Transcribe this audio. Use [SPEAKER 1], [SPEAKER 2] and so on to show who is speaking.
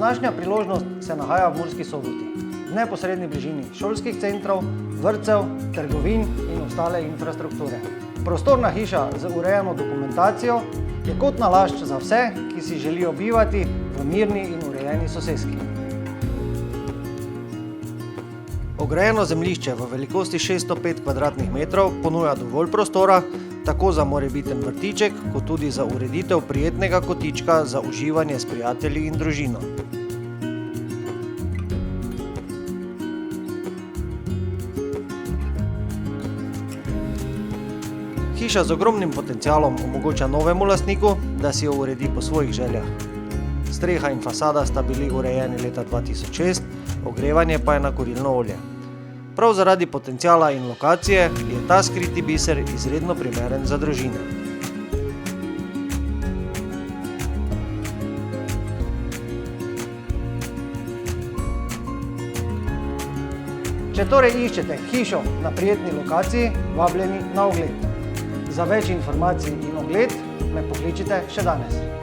[SPEAKER 1] Današnja priložnost se nahaja v Murski Soboti, v neposredni bližini šolskih centrov, vrtcev, trgovin in ostale infrastrukture. Prostorna hiša z urejeno dokumentacijo je kot nalašč za vse, ki si želijo bivati v mirni in urejeni soseski. Ograjeno zemljišče v velikosti 605 kvadratnih metrov ponuja dovolj prostora, tako za morebiten vrtiček, kot tudi za ureditev prijetnega kotička za uživanje s prijatelji in družino. Hiša z ogromnim potencialom omogoča novemu lastniku, da si jo uredi po svojih željah. Streha in fasada sta bili urejeni leta 2006, ogrevanje pa je na kurilno olje. Prav zaradi potenciala in lokacije je ta skriti biser izredno primeren za družine. Če torej iščete hišo na prijetni lokaciji, vabljeni na ogled. Za več informacij in ogled me pokličite še danes.